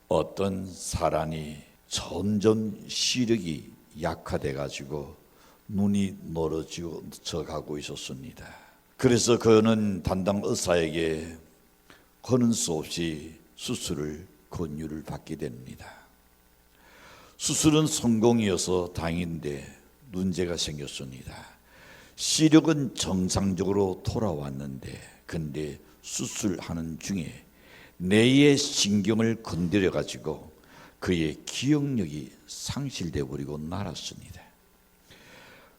어떤 사람이 점점 시력이 약화돼 가지고 눈이 멀어져 가고 있었습니다. 그래서 그는 담당 의사에게 하는 수 없이 수술을 권유를 받게 됩니다. 수술은 성공이어서 다행인데 문제가 생겼습니다. 시력은 정상적으로 돌아왔는데 근데 수술하는 중에 뇌의 신경을 건드려 가지고 그의 기억력이 상실돼 버리고 말았습니다.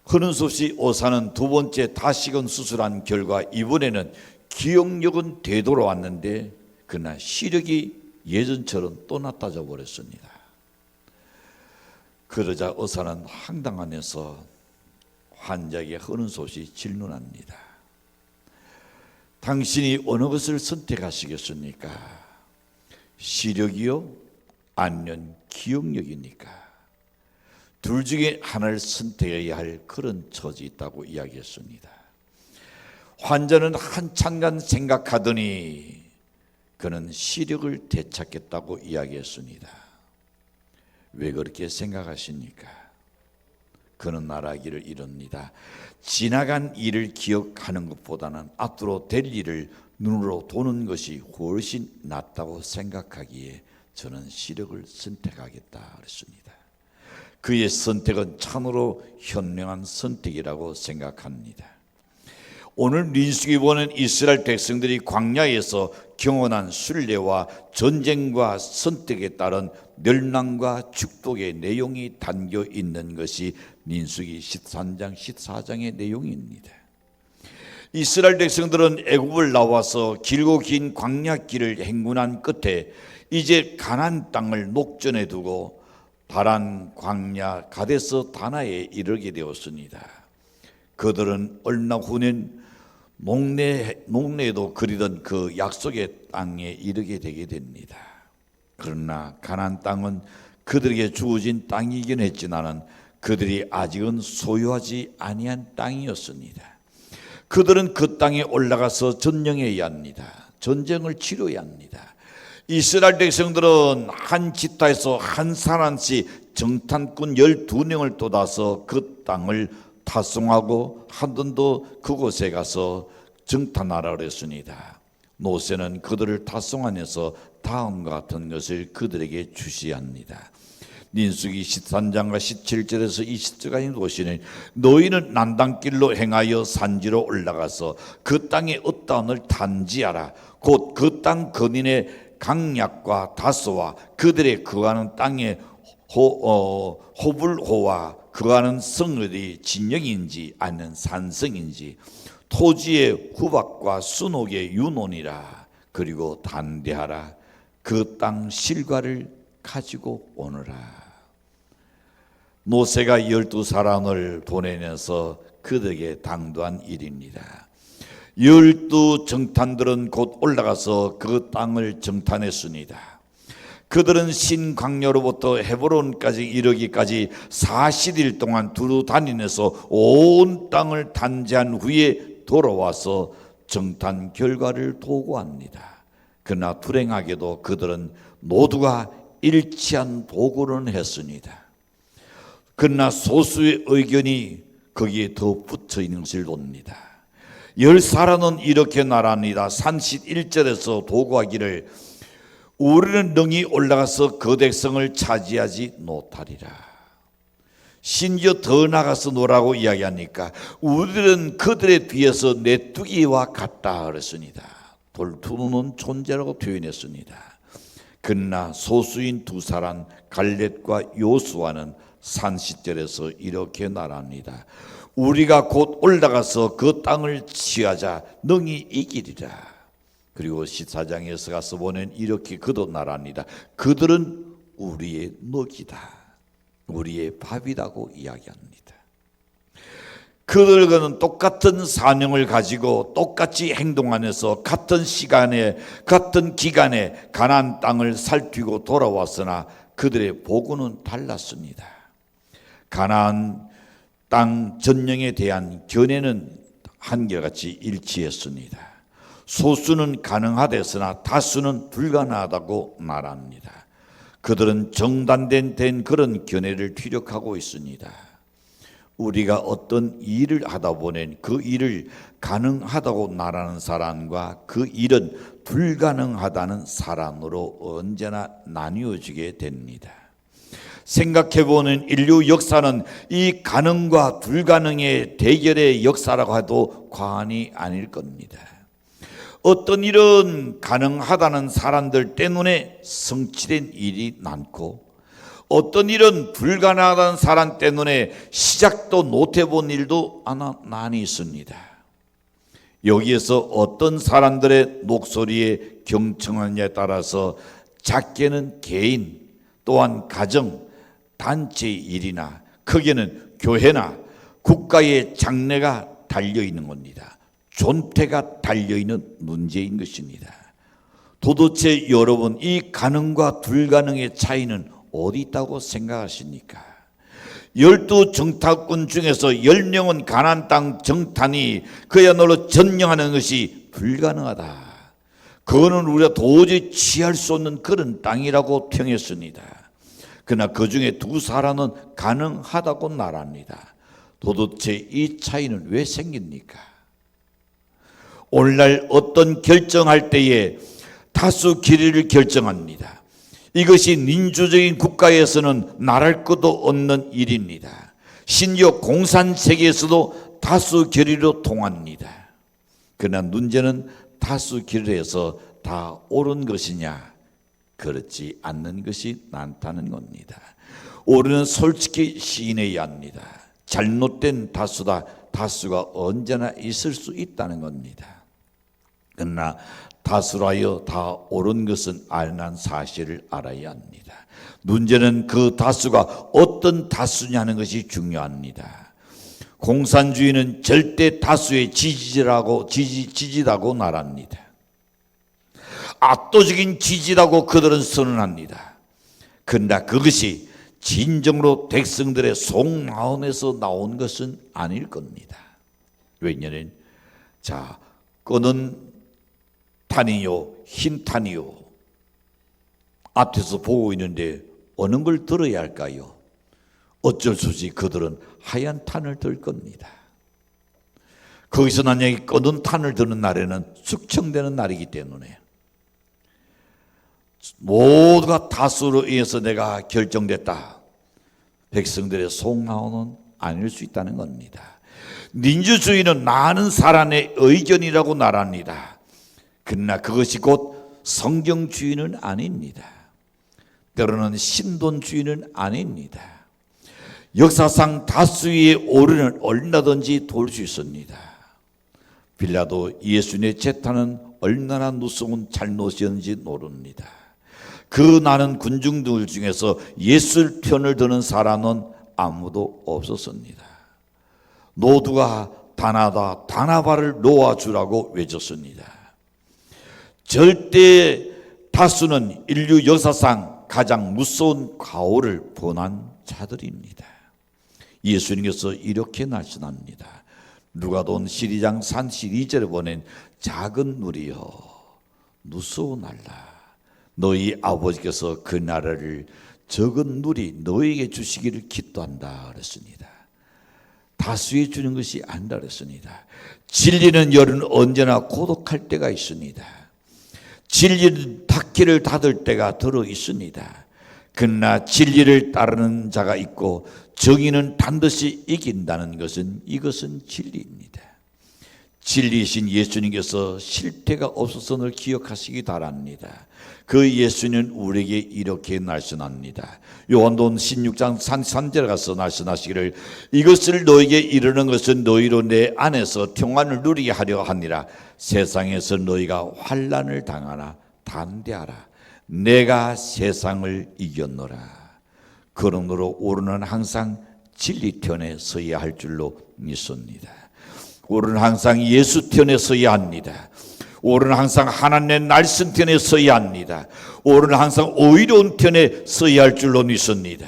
하는 수 없이 의사는 두 번째 다시금 수술한 결과 이번에는 기억력은 되돌아왔는데 그러나 시력이 예전처럼 또 나타져 버렸습니다. 그러자 의사는 황당하면서 환자에게 하는 수 없이 질문합니다. 당신이 어느 것을 선택하시겠습니까? 시력이요? 아니면 기억력입니까? 둘 중에 하나를 선택해야 할 그런 처지 있다고 이야기했습니다. 환자는 한참간 생각하더니 그는 시력을 되찾겠다고 이야기했습니다. 왜 그렇게 생각하십니까? 그는 말하기를 이럽니다. 지나간 일을 기억하는 것보다는 앞으로 될 일을 눈으로 보는 것이 훨씬 낫다고 생각하기에 저는 시력을 선택하겠다 그랬습니다. 그의 선택은 참으로 현명한 선택이라고 생각합니다. 오늘 민수기 보는 이스라엘 백성들이 광야에서 경험한 순례와 전쟁과 선택에 따른 멸망과 축복의 내용이 담겨 있는 것이 민수기 13장 14장의 내용입니다. 이스라엘 백성들은 애굽을 나와서 길고 긴 광야길을 행군한 끝에 이제 가나안 땅을 목전에 두고 바란 광야 가데스 다나에 이르게 되었습니다. 그들은 얼마 후는 목내에도 그리던 그 약속의 땅에 이르게 되게 됩니다. 그러나 가나안 땅은 그들에게 주어진 땅이긴 했지만은 그들이 아직은 소유하지 아니한 땅이었습니다. 그들은 그 땅에 올라가서 전쟁해야 합니다. 전쟁을 치러야 합니다. 이스라엘 백성들은 한 지파에서 한 사람씩 정탐꾼 12명을 쏟아서 그 땅을 탑송하고 한 번도 그곳에 가서 정탐하라 그랬습니다. 모세는 그들을 탑송하면서 다음과 같은 것을 그들에게 주시합니다. 민수기 13장과 17절에서 20절까지 보시는 너희는 난당길로 행하여 산지로 올라가서 그 땅의 어떠한을 단지하라. 곧 그 땅 거민의 강약과 다소와 그들의 거하는 땅의 호불호와 거하는 성읍이 진영인지 아니면 산성인지 토지의 후박과 순옥의 윤혼이라. 그리고 단대하라. 그 땅 실과를 가지고 오너라. 모세가 12사람을 보내면서 그들에게 당도한 일입니다. 12정탐들은 곧 올라가서 그 땅을 정탐했습니다. 그들은 신광야로부터 헤브론까지 이르기까지 40일 동안 두루 다니면서 온 땅을 단지한 후에 돌아와서 정탐 결과를 보고합니다. 그러나 불행하게도 그들은 모두가 일치한 보고는 했습니다. 그러나 소수의 의견이 거기에 더 붙어 있는 것을 봅니다. 10사람은 이렇게 말합니다. 31절에서 보고하기를 우리는 능히 올라가서 그 백성을 차지하지 못하리라. 심지어 더 나가서 노라고 이야기하니까 우리는 그들에 비해서 메뚜기와 같다 그랬습니다. 돌투는 존재라고 표현했습니다. 그러나 소수인 두 사람 갈렙과 요수아는 30절에서 이렇게 말합니다. 우리가 곧 올라가서 그 땅을 취하자 능히 이기리라. 그리고 14장에서 가서 보면 이렇게 그도 말합니다. 그들은 우리의 먹이다, 우리의 밥이라고 이야기합니다. 그들과는 똑같은 사명을 가지고 똑같이 행동하면서 같은 시간에 같은 기간에 가나안 땅을 살피고 돌아왔으나 그들의 보고는 달랐습니다. 가나안 땅 전령에 대한 견해는 한결같이 일치했습니다. 소수는 가능하댔으나 다수는 불가능하다고 말합니다. 그들은 정단된 그런 견해를 피력하고 있습니다. 우리가 어떤 일을 하다 보면 그 일을 가능하다고 말하는 사람과 그 일은 불가능하다는 사람으로 언제나 나뉘어지게 됩니다. 생각해보는 인류 역사는 이 가능과 불가능의 대결의 역사라고 해도 과언이 아닐 겁니다. 어떤 일은 가능하다는 사람들 때문에 성취된 일이 많고, 어떤 일은 불가능하다는 사람 때문에 시작도 못 해본 일도 많이 있습니다. 여기에서 어떤 사람들의 목소리에 경청하느냐에 따라서 작게는 개인, 또한 가정, 단체 일이나 크게는 교회나 국가의 장래가 달려있는 겁니다. 존폐가 달려있는 문제인 것입니다. 도대체 여러분, 이 가능과 불가능의 차이는 어디 있다고 생각하십니까? 12정탐꾼 중에서 10명은 가나안 땅 정탐이 그야말로 전령하는 것이 불가능하다. 그거는 우리가 도저히 취할 수 없는 그런 땅이라고 평했습니다. 그러나 그 중에 두 사람은 가능하다고 말합니다. 도대체 이 차이는 왜 생깁니까? 오늘날 어떤 결정할 때에 다수 길이를 결정합니다. 이것이 민주적인 국가에서는 말할 것도 없는 일입니다. 심지어 공산세계에서도 다수 결의로 통합니다. 그러나 문제는 다수 결의에서 다 옳은 것이냐, 그렇지 않는 것이 많다는 겁니다. 우리는 솔직히 시인해야 합니다. 잘못된 다수가 언제나 있을 수 있다는 겁니다. 그러나 다수라여 다 옳은 것은 아니라는 사실을 알아야 합니다. 문제는 그 다수가 어떤 다수냐는 것이 중요합니다. 공산주의는 절대 다수의 지지라고 말합니다. 압도적인 지지라고 그들은 선언합니다. 그러나 그것이 진정으로 백성들의 속마음에서 나온 것은 아닐 겁니다. 왜냐하면 끄는 탄이요, 흰 탄이요, 앞에서 보고 있는데 어느 걸 들어야 할까요? 어쩔 수 없이 그들은 하얀 탄을 들 겁니다. 거기서 만약에 끄는 탄을 드는 날에는 숙청되는 날이기 때문에 모두가 다수로 의해서 내가 결정됐다. 백성들의 속마음은 아닐 수 있다는 겁니다. 민주주의는 많은 사람의 의견이라고 말합니다. 그러나 그것이 곧 성경주의는 아닙니다. 때로는 신돈주의는 아닙니다. 역사상 다수의 오류는 얼마든지 돌 수 있습니다. 빌라도 예수님의 재탄은 얼마나 무서운 잘못이었는지 모릅니다. 그 많은 군중들 중에서 예수 편을 드는 사람은 아무도 없었습니다. 모두가 다나바를 놓아주라고 외쳤습니다. 절대 다수는 인류 역사상 가장 무서운 과오를 범한 자들입니다. 예수님께서 이렇게 말씀합니다. 누가복음 12장 32절에 보낸 작은 누리여 무서워하라. 너희 아버지께서 그 나라를 적은 누리 너에게 주시기를 기도한다 그랬습니다. 다수에 주는 것이 아니라 그랬습니다. 진리는 여러분 언제나 고독할 때가 있습니다. 진리는 닫기를 닫을 때가 들어 있습니다. 그러나 진리를 따르는 자가 있고 정의는 반드시 이긴다는 것은 이것은 진리입니다. 진리이신 예수님께서 실패가 없어서 늘 기억하시기 바랍니다. 그 예수는 우리에게 이렇게 말씀합니다. 요한복음 16장 3절에 가서 말씀하시기를 이것을 너에게 이르는 것은 너희로 내 안에서 평안을 누리게 하려 하니라. 세상에서 너희가 환난을 당하나 담대하라. 내가 세상을 이겼노라. 그러므로 우리는 항상 진리 편에 서야 할 줄로 믿습니다. 우리는 항상 예수 편에 서야 합니다. 우리는 항상 하나님의 말씀 편에 서야 합니다. 우리는 항상 의로운 편에 서야 할 줄로 믿습니다.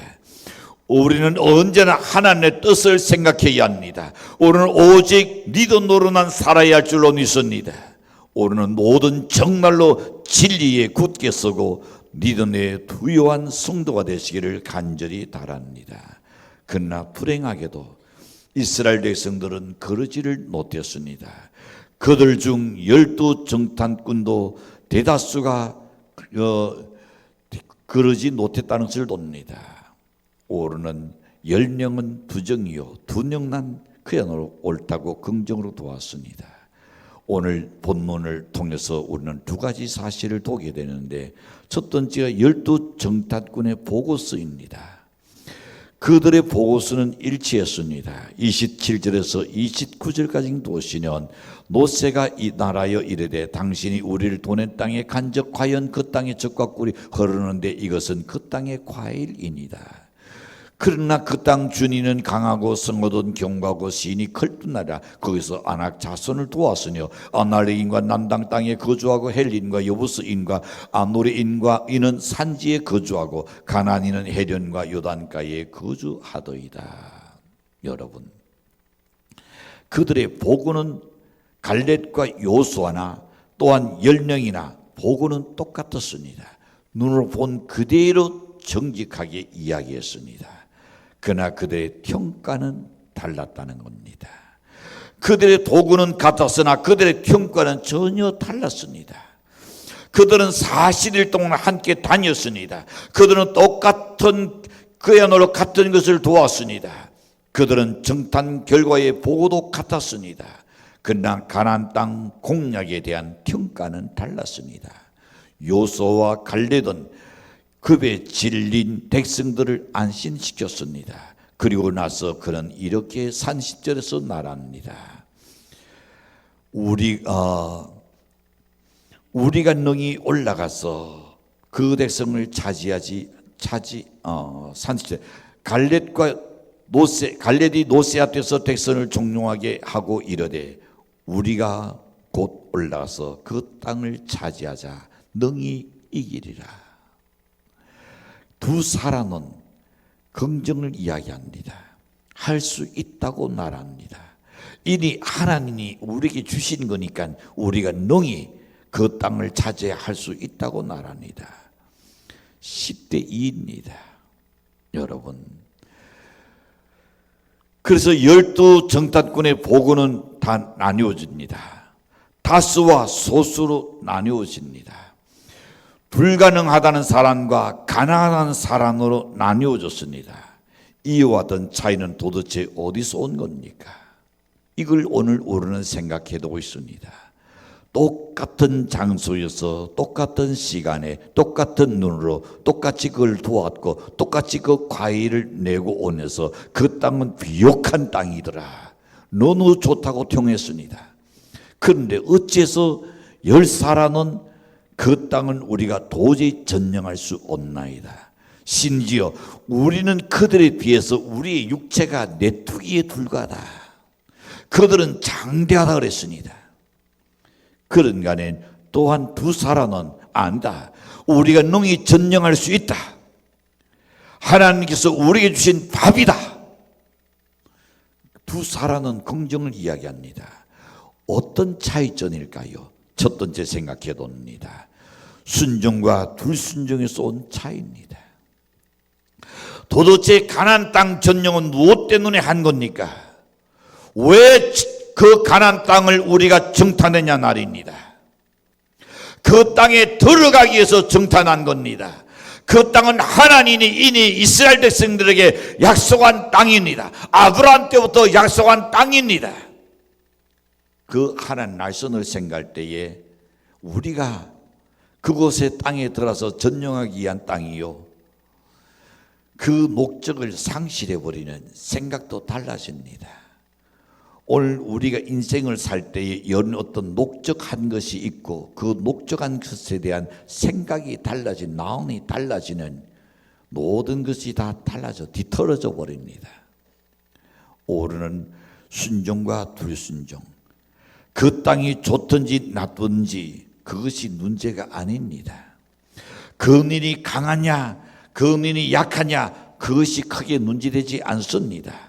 우리는 언제나 하나님의 뜻을 생각해야 합니다. 우리는 오직 믿음 노릇만 살아야 할 줄로 믿습니다. 우리는 모든 정말로 진리에 굳게 서고 리더의 부요한 성도가 되시기를 간절히 바랍니다. 그러나 불행하게도 이스라엘 백성들은 그러지를 못했습니다. 그들 중 12 정탐꾼도 대다수가 그러지 못했다는 것을 봅니다. 오르는 10명은 부정이요 2명만 그야말로 옳다고 긍정으로 도왔습니다. 오늘 본문을 통해서 우리는 두 가지 사실을 보게 되는데, 첫 번째가 12 정탐꾼의 보고서입니다. 그들의 보고서는 일치했습니다. 27절에서 29절까지 보시면 모세가 이 나라여 이르되 당신이 우리를 보낸 땅에 간적 과연 그 땅의 젖과 꿀이 흐르는데 이것은 그 땅의 과일이니이다. 그러나 그 땅 주인은 강하고 성어든 경과하고 시인이 클뿐나라. 거기서 아낙 자손을 도왔으며 아날레인과 남당 땅에 거주하고 헬린과 여부스인과 아노레인과 이는 산지에 거주하고 가나안인은 해련과 요단가에 거주하더이다. 여러분, 그들의 보고는 갈렙과 요수아나 또한 10명이나 보고는 똑같았습니다. 눈으로 본 그대로 정직하게 이야기했습니다. 그러나 그들의 평가는 달랐다는 겁니다. 그들의 도구는 같았으나 그들의 평가는 전혀 달랐습니다. 그들은 40일 동안 함께 다녔습니다. 그들은 똑같은 그야말로 같은 것을 도왔습니다. 그들은 정탐 결과의 보고도 같았습니다. 그러나 가나안 땅 공략에 대한 평가는 달랐습니다. 요수아와 갈렙은 급에 질린 백성들을 안심시켰습니다. 그리고 나서 그는 이렇게 30절에서 말합니다. 우리가 능히 올라가서 그 백성을 30절 갈렙이 노세 앞에서 백성을 종용하게 하고 이르되 우리가 곧 올라가서 그 땅을 차지하자 능히 이기리라. 두 사람은 긍정을 이야기합니다. 할 수 있다고 말합니다. 이니 하나님이 우리에게 주신 거니까 우리가 능히 그 땅을 차지해야 할 수 있다고 말합니다. 10대 2입니다. 여러분, 그래서 12 정탐꾼의 보고는 다 나뉘어집니다. 다수와 소수로 나뉘어집니다. 불가능하다는 사람과 가능한 사람으로 나뉘어졌습니다. 이와 같은 차이는 도대체 어디서 온 겁니까? 이걸 오늘 우리는 생각해 두고 있습니다. 똑같은 장소에서 똑같은 시간에 똑같은 눈으로 똑같이 그걸 도왔고 똑같이 그 과일을 내고 오면서 그 땅은 비옥한 땅이더라. 너무 좋다고 통했습니다. 그런데 어째서 10사람은 그 땅은 우리가 도저히 전령할 수 없나이다. 심지어 우리는 그들에 비해서 우리의 육체가 메뚜기에 불과하다. 그들은 장대하다 그랬습니다. 그런 간에 또한 두 사람은 안다. 우리가 능히 전령할 수 있다. 하나님께서 우리에게 주신 밥이다. 두 사람은 긍정을 이야기합니다. 어떤 차이점일까요? 첫 번째 생각해 봅니다. 순종과 불순종에서 온 차이입니다. 도대체 가나안 땅 전령은 무엇 때문에 한 겁니까? 왜 그 가나안 땅을 우리가 정탐했냐 말입니다. 그 땅에 들어가기 위해서 정탐한 겁니다. 그 땅은 하나님이 이미 이스라엘 백성들에게 약속한 땅입니다. 아브라함 때부터 약속한 땅입니다. 그 하나님 날선을 생각할 때에 우리가 그곳의 땅에 들어서 전용하기 위한 땅이요, 그 목적을 상실해버리는 생각도 달라집니다. 오늘 우리가 인생을 살 때에 여러 어떤 목적한 것이 있고 그 목적한 것에 대한 생각이 달라진, 마음이 달라지는 모든 것이 다 달라져 뒤틀어져 버립니다. 오르는 순종과 불순종, 그 땅이 좋든지 나쁜지 그것이 문제가 아닙니다. 거민이 강하냐 거민이 약하냐 그것이 크게 문제되지 않습니다.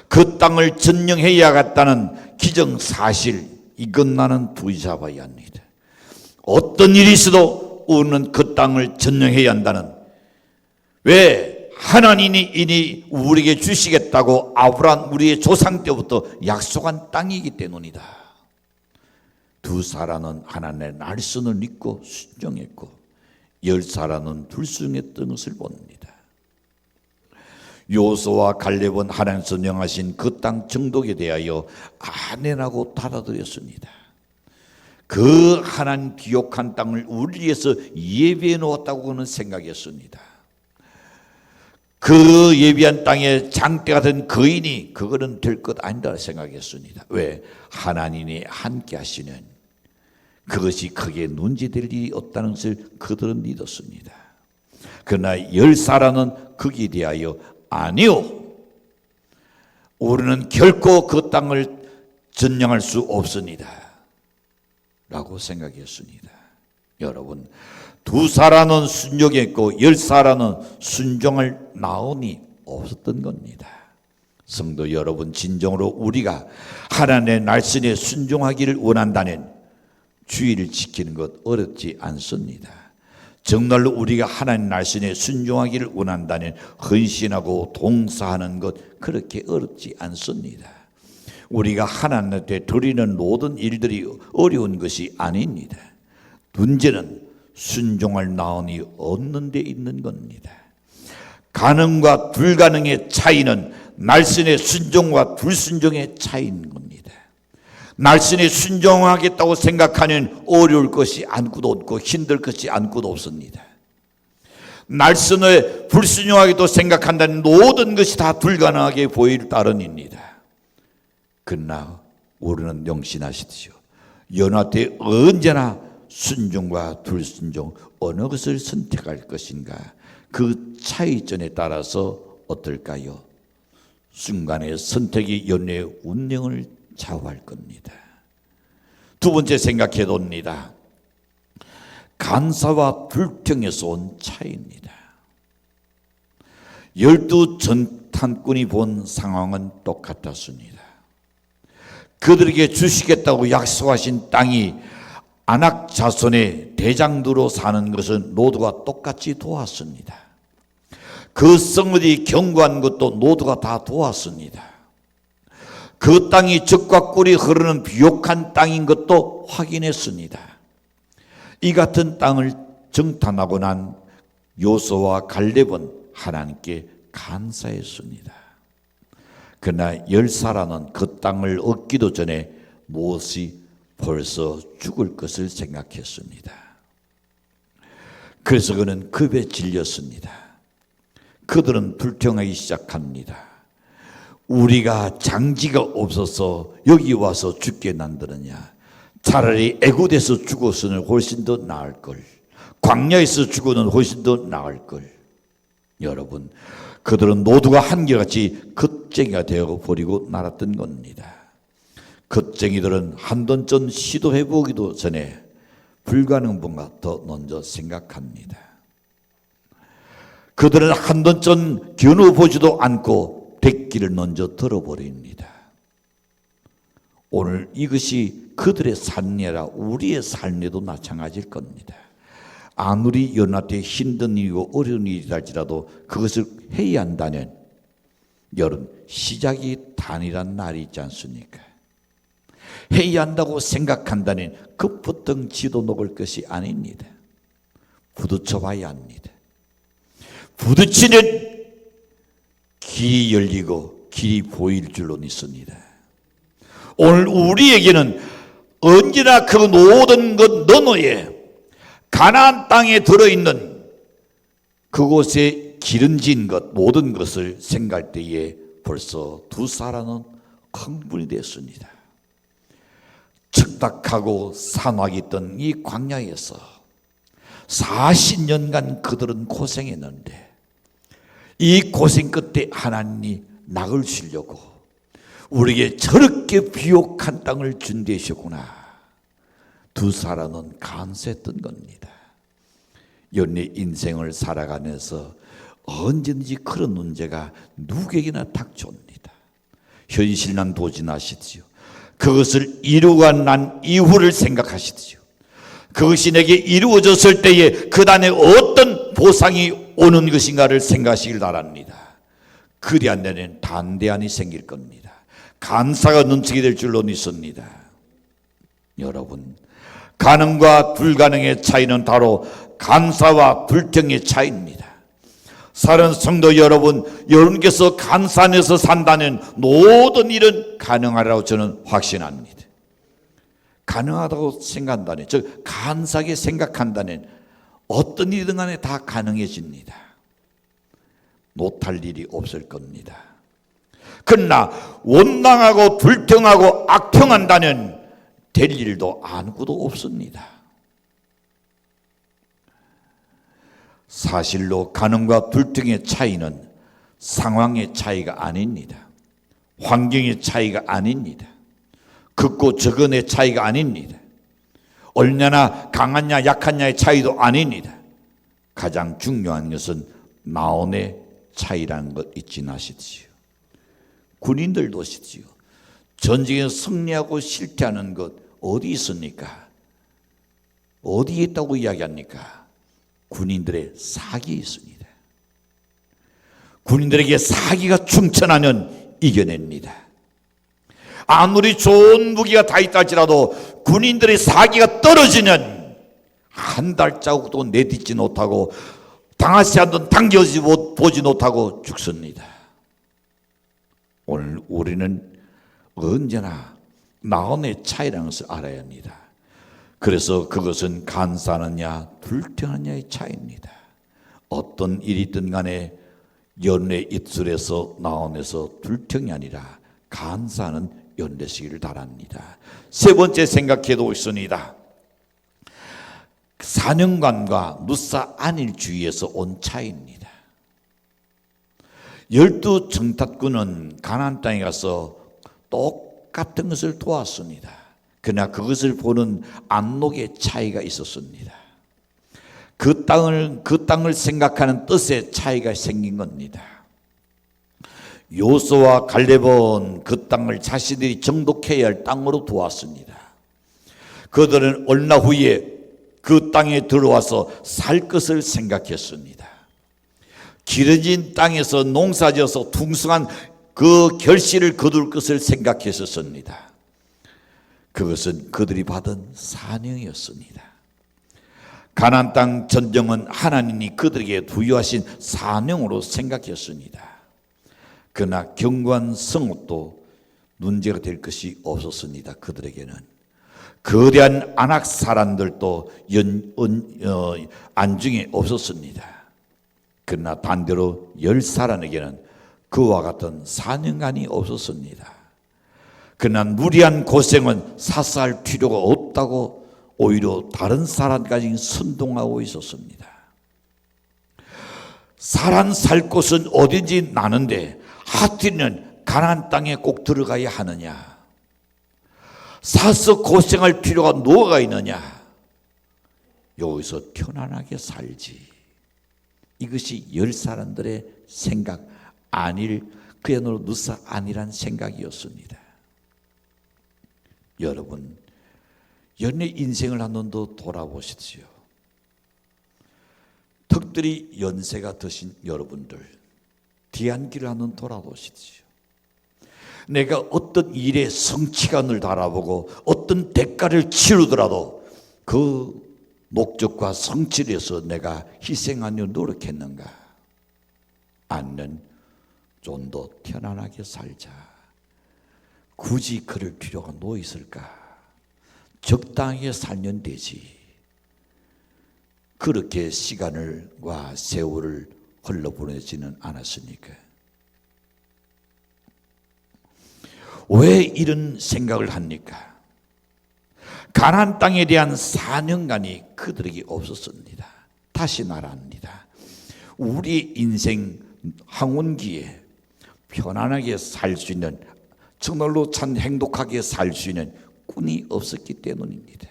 그 땅을 전령해야겠다는 기정사실, 이것 나는 부잡아야 합니다. 어떤 일이 있어도 우리는 그 땅을 전령해야 한다는, 왜 하나님이 이니 우리에게 주시겠다고 아브라함 우리의 조상 때부터 약속한 땅이기 때문이다. 두 사람은 하나님의 날선을 믿고 순종했고 10사람은 불순종했던 것을 봅니다. 요수와 갈렙은 하나님께서 명하신 그 땅 정독에 대하여 아멘하고 받아들였습니다. 그 하나님 기록한 땅을 우리 위해서 예비해 놓았다고는 생각했습니다. 그 예비한 땅에 장대가 된 거인이 그거는 될 것 아니다 생각했습니다. 왜? 하나님이 함께 하시는 그것이 크게 문제될 일이 없다는 것을 그들은 믿었습니다. 그러나 10사람은 거기에 대하여 아니요, 우리는 결코 그 땅을 전령할 수 없습니다 라고 생각했습니다. 여러분, 2사람은 순종했고 10사람은 순종을 나오니 없었던 겁니다. 성도 여러분, 진정으로 우리가 하나님의 날선에 순종하기를 원한다면 주의를 지키는 것 어렵지 않습니다. 정말로 우리가 하나님 날선에 순종하기를 원한다면 헌신하고 동사하는 것 그렇게 어렵지 않습니다. 우리가 하나님한테 드리는 모든 일들이 어려운 것이 아닙니다. 문제는 순종할 나원이 없는 데 있는 겁니다. 가능과 불가능의 차이는 날선의 순종과 불순종의 차이인 겁니다. 날선에 순종하겠다고 생각하면 어려울 것이 아무것도 없고 힘들 것이 아무것도 없습니다. 날선에 불순종하기도 생각한다는 모든 것이 다 불가능하게 보일 따름입니다. 그러나 우리는 명심하십시오. 연화 때 언제나 순종과 불순종 어느 것을 선택할 것인가, 그 차이점에 따라서 어떨까요? 순간의 선택이 연애의 운명을 좌우할 겁니다. 두 번째 생각해 봅니다. 간사와 불평에서 온 차이입니다. 12 전탄꾼이 본 상황은 똑같았습니다. 그들에게 주시겠다고 약속하신 땅이 아낙 자손의 대장두로 사는 것은 모두가 똑같이 도왔습니다. 그 성읍이 견고한 것도 모두가 다 도왔습니다. 그 땅이 젖과 꿀이 흐르는 비옥한 땅인 것도 확인했습니다. 이 같은 땅을 정탐하고 난 요수와 갈렙은 하나님께 감사했습니다. 그러나 10사람은 그 땅을 얻기도 전에 무엇이 벌써 죽을 것을 생각했습니다. 그래서 그는 급에 질렸습니다. 그들은 불평하기 시작합니다. 우리가 장지가 없어서 여기 와서 죽게 난다느냐, 차라리 애굽에서 죽었으면 훨씬 더 나을 걸, 광야에서 죽어는 훨씬 더 나을 걸. 여러분, 그들은 모두가 한결같이 겁쟁이가 되어버리고 말았던 겁니다. 겁쟁이들은 한 번쯤 시도해보기도 전에 불가능한가 더 먼저 생각합니다. 그들은 한 번쯤 겨누보지도 않고 백기를 먼저 들어버립니다. 오늘 이것이 그들의 삶이라 우리의 삶에도 마찬가지일 겁니다. 아무리 연합에 힘든 일이고 어려운 일이라 할지라도 그것을 해야 한다면 여러분, 시작이 단일한 날이 있지 않습니까? 해야 한다고 생각한다면 급부터 지도 녹을 것이 아닙니다. 부딪혀 봐야 합니다. 부딪히는 길이 열리고 길이 보일 줄로 믿습니다. 오늘 우리에게는 언제나 그 모든 것 너머에 가나안 땅에 들어있는 그곳에 기름진 것 모든 것을 생각할 때에 벌써 2사람은 흥분이 됐습니다. 척박하고 산악이 있던 이 광야에서 40년간 그들은 고생했는데 이 고생 끝에 하나님이 낙을 주려고 우리에게 저렇게 비옥한 땅을 준비하셨구나. 2사람은 감사했던 겁니다. 연애 인생을 살아가면서 언제든지 그런 문제가 누구에게나 닥쳐옵니다. 현실만 보지 마십시오. 그것을 이루고 난 이후를 생각하십시오. 그것이 내게 이루어졌을 때에 그 다음에 어떤 보상이 오는 것인가를 생각하시길 바랍니다. 그리 안 되면 단대안이 생길 겁니다. 감사가 넘치게 될 줄로 믿습니다. 여러분, 가능과 불가능의 차이는 바로 감사와 불평의 차이입니다. 사랑하는 성도 여러분, 여러분께서 감사 안에서 산다는 모든 일은 가능하라고 저는 확신합니다. 가능하다고 생각한다면, 즉 감사하게 생각한다면 어떤 일이든 간에 다 가능해집니다. 못할 일이 없을 겁니다. 그러나 원망하고 불평하고 악평한다면 될 일도 아무것도 없습니다. 사실로 가능과 불평의 차이는 상황의 차이가 아닙니다. 환경의 차이가 아닙니다. 극고 적은의 차이가 아닙니다. 얼마나 강하냐 약하냐의 차이도 아닙니다. 가장 중요한 것은 마음의 차이라는 것 잊지 마시지요. 군인들도 아시지요. 전쟁에 승리하고 실패하는 것 어디 있습니까? 어디에 있다고 이야기합니까? 군인들의 사기에 있습니다. 군인들에게 사기가 충천하면 이겨냅니다. 아무리 좋은 무기가 다 있다 할지라도 군인들의 사기가 떨어지면 한 발자국도 내딛지 못하고 당하지 않던 당겨지 보지 못하고 죽습니다. 오늘 우리는 언제나 마음의 차이라는 것을 알아야 합니다. 그래서 그것은 감사하느냐 불평하느냐의 차이입니다. 어떤 일이든 간에 연의 입술에서 나오면서 불평이 아니라 감사하는 연대시기를 바랍니다. 세 번째 생각해도 있습니다. 사명감과 무사 안일주의에서 온 차이입니다. 12 정탐꾼은 가나안 땅에 가서 똑같은 것을 도왔습니다. 그러나 그것을 보는 안목의 차이가 있었습니다. 그 땅을 생각하는 뜻의 차이가 생긴 겁니다. 요수아와 갈렙은 그 땅을 자신들이 정복해야 할 땅으로 도왔습니다. 그들은 얼마 후에 그 땅에 들어와서 살 것을 생각했습니다. 길어진 땅에서 농사지어서 풍성한 그 결실을 거둘 것을 생각했었습니다. 그것은 그들이 받은 사명이었습니다. 가나안 땅 전쟁은 하나님이 그들에게 부여하신 사명으로 생각했습니다. 그러나 견고한 성읍도 문제가 될 것이 없었습니다. 그들에게는 거대한 안악 사람들도 안중에 없었습니다. 그러나 반대로 열 사람에게는 그와 같은 사명감이 없었습니다. 그러나 무리한 고생은 사사할 필요가 없다고 오히려 다른 사람까지 선동하고 있었습니다. 사람 살 곳은 어딘지 나는데 하필이면 가나안 땅에 꼭 들어가야 하느냐? 사서 고생할 필요가 뭐가 있느냐? 여기서 편안하게 살지. 이것이 열 사람들의 생각 그야말로 누사 아니란 생각이었습니다. 여러분, 연애 인생을 한 번 더 돌아보십시오. 특별히 연세가 드신 여러분들, 뒤안길을 한 번 돌아보십시오. 내가 어떤 일에 성취감을 바라보고 어떤 대가를 치르더라도 그 목적과 성취를 위해서 내가 희생하려 노력했는가? 아니면 좀 더 편안하게 살자. 굳이 그럴 필요가 뭐 있을까? 적당하게 살면 되지. 그렇게 시간과 세월을 흘러보내지는 않았으니까. 왜 이런 생각을 합니까? 가나안 땅에 대한 사명감이 그들에게 없었습니다. 다시 말합니다. 우리 인생 황혼기에 편안하게 살 수 있는, 정말로 참 행복하게 살 수 있는 꾼이 없었기 때문입니다.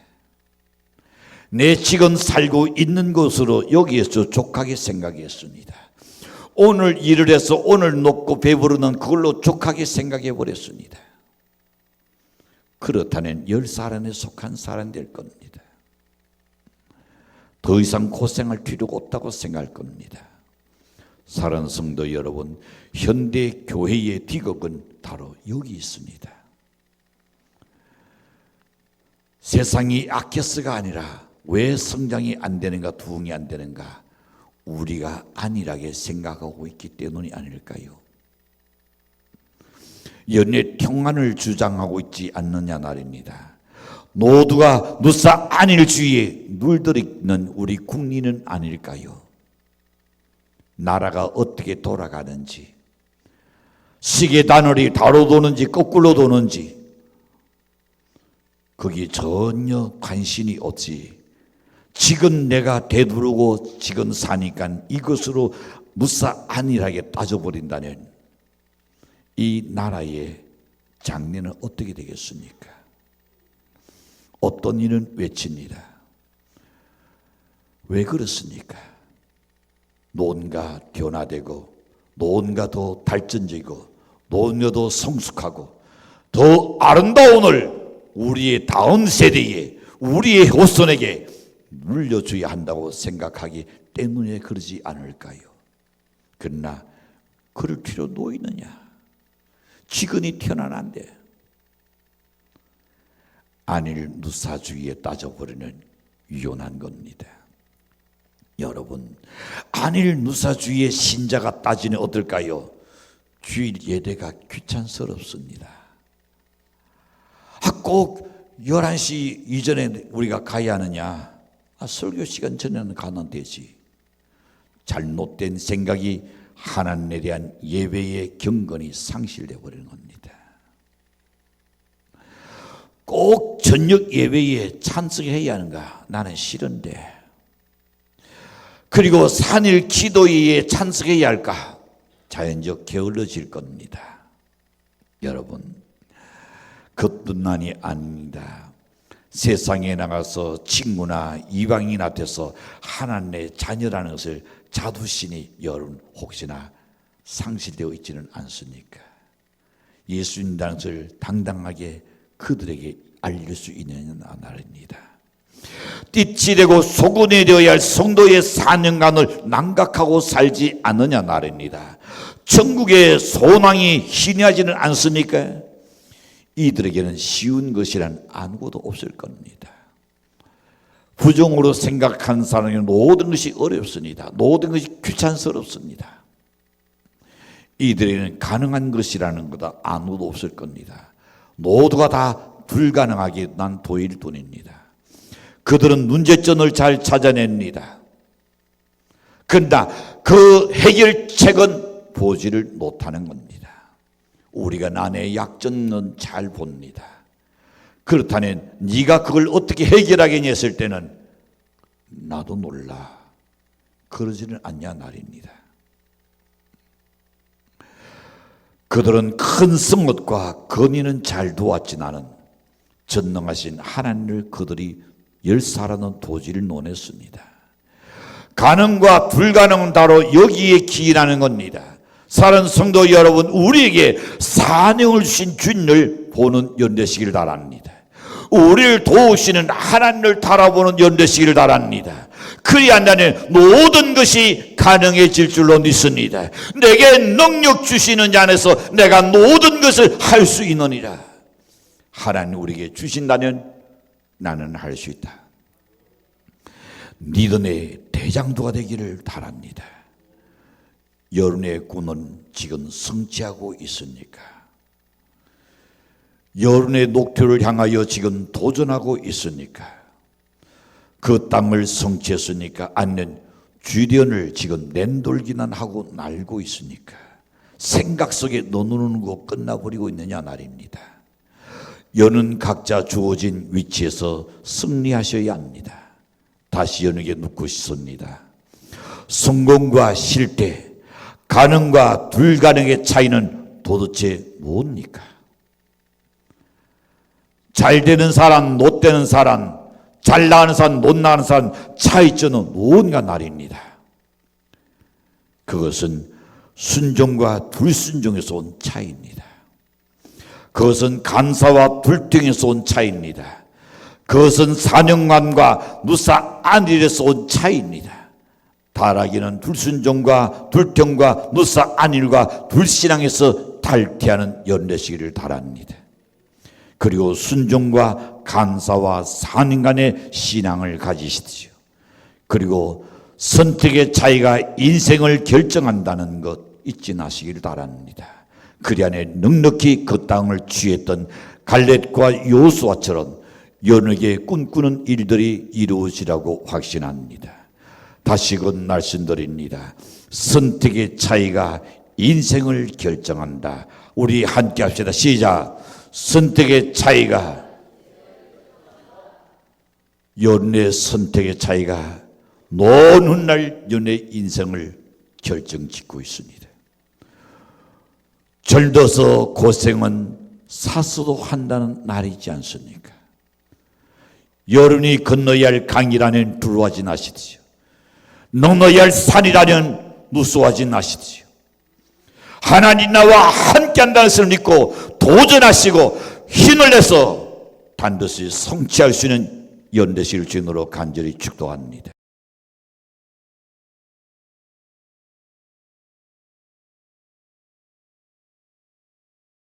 내 지금 살고 있는 곳으로 여기에서 족하게 생각했습니다. 오늘 일을 해서 오늘 먹고 배부르는 그걸로 족하게 생각해 버렸습니다. 그렇다면 열 사람에 속한 사람 될 겁니다. 더 이상 고생할 필요가 없다고 생각할 겁니다. 사랑하는 성도 여러분, 현대 교회의 비극은 바로 여기 있습니다. 세상이 악해서가 아니라 왜 성장이 안 되는가, 부흥이 안 되는가? 우리가 안일하게 생각하고 있기 때문이 아닐까요? 연애 평안을 주장하고 있지 않느냐 말입니다. 모두가 누사 안일주의에 물들이는 우리 국민은 아닐까요? 나라가 어떻게 돌아가는지, 시계 단월이 다로 도는지 거꾸로 도는지 거기에 전혀 관심이 없지. 지금 내가 되두르고 지금 사니까 이것으로 무사 안일하게 따져버린다면 이 나라의 장래는 어떻게 되겠습니까? 어떤 이는 외칩니다. 왜 그렇습니까? 뭔가 변화되고, 뭔가 더 발전적이고, 뭔가 더 성숙하고, 더 아름다움을 우리의 다음 세대에, 우리의 후손에게 물려줘야 한다고 생각하기 때문에 그러지 않을까요? 그러나 그럴 필요도 있느냐? 지근이 태어나는데 안일 누사주의에 따져버리는 위험한 겁니다. 여러분, 안일 누사주의의 신자가 따지는 어떨까요? 주일 예배가 귀찮스럽습니다. 꼭 11시 이전에 우리가 가야 하느냐? 설교 시간 전에는 가면 되지. 잘못된 생각이 하나님에 대한 예배의 경건이 상실되어 버리는 겁니다. 꼭 저녁 예배에 참석해야 하는가? 나는 싫은데. 그리고 산일 기도회에 참석해야 할까? 자연적 게을러질 겁니다. 여러분, 그뿐만이 아닙니다. 세상에 나가서 친구나 이방인 앞에서 하나님의 자녀라는 것을 자부심이 여러분 혹시나 상실되어 있지는 않습니까? 예수님이라는 것을 당당하게 그들에게 알릴 수 있는 나라입니다. 띠치 되고 소군이 되어야 할 성도의 사명감을 망각하고 살지 않느냐 말입니다. 천국의 소망이 희미하지는 않습니까? 이들에게는 쉬운 것이란 아무것도 없을 겁니다. 부정으로 생각한 사람에게는 모든 것이 어렵습니다. 모든 것이 귀찮스럽습니다. 이들에게는 가능한 것이라는 것도 아무것도 없을 겁니다. 모두가 다 불가능하게 난 보일 뿐입니다. 그들은 문제점을 잘 찾아냅니다. 그러나 그 해결책은 보지를 못하는 겁니다. 우리가 남의 약점은 잘 봅니다. 그렇다면 네가 그걸 어떻게 해결하겠냐 했을 때는 나도 몰라. 그러지는 않냐 말입니다. 그들은 큰 성읍과 건의는 잘 도왔지 나는 전능하신 하나님을 그들이 열사라는 도지를 논했습니다. 가능과 불가능은 바로 여기에 기인하는 겁니다. 사랑하는 성도 여러분, 우리에게 사명을 주신 주님을 보는 연대시기를 바랍니다. 우리를 도우시는 하나님을 바라보는 연대시기를 바랍니다. 그리한다면 모든 것이 가능해질 줄로 믿습니다. 내게 능력 주시는 자 안에서 내가 모든 것을 할 수 있느니라. 하나님 우리에게 주신다면 나는 할 수 있다. 믿음의 대장도가 되기를 바랍니다. 여러분의 꿈은 지금 성취하고 있습니까? 여러분의 목표를 향하여 지금 도전하고 있습니까? 그 땅을 성취했습니까? 아니면 주변을 지금 맴돌기만 하고 날고 있습니까? 생각 속에 넣어놓는 거 끝나버리고 있느냐 말입니다. 여는 각자 주어진 위치에서 승리하셔야 합니다. 다시 여러분에게 묻고 싶습니다. 성공과 실패, 가능과 불가능의 차이는 도대체 뭡니까? 잘 되는 사람, 못 되는 사람, 잘 나가는 사람, 못 나가는 사람 차이점은 뭔가 말입니다. 그것은 순종과 불순종에서 온 차이입니다. 그것은 감사와 불평에서 온 차이입니다. 그것은 사령관과 누사 안일에서 온 차이입니다. 타락이는 불순종과 불평과 누사 안일과 불신앙에서 탈퇴하는 연례시기를 달합니다. 그리고 순종과 감사와 산인 간의 신앙을 가지시지요. 그리고 선택의 차이가 인생을 결정한다는 것 잊지 마시기를 바랍니다. 그리 안에 넉넉히 그 땅을 취했던 갈렙과 여호수아처럼 연하게 꿈꾸는 일들이 이루어지라고 확신합니다. 다시금 말씀드립니다. 선택의 차이가 인생을 결정한다. 우리 함께 합시다. 시작. 선택의 차이가, 연의 선택의 차이가 먼 훗날 연의 인생을 결정짓고 있습니다. 절더서 고생은 사서도 한다는 말이지 않습니까? 여러분이 건너야 할 강이라는 두려워하지 마시지요. 넘어야 할 산이라는 무서워하지 마시지요. 하나님 나와 함께 한다는 것을 믿고 도전하시고 힘을 내서 반드시 성취할 수 있는 연대실 주인으로 간절히 축도합니다.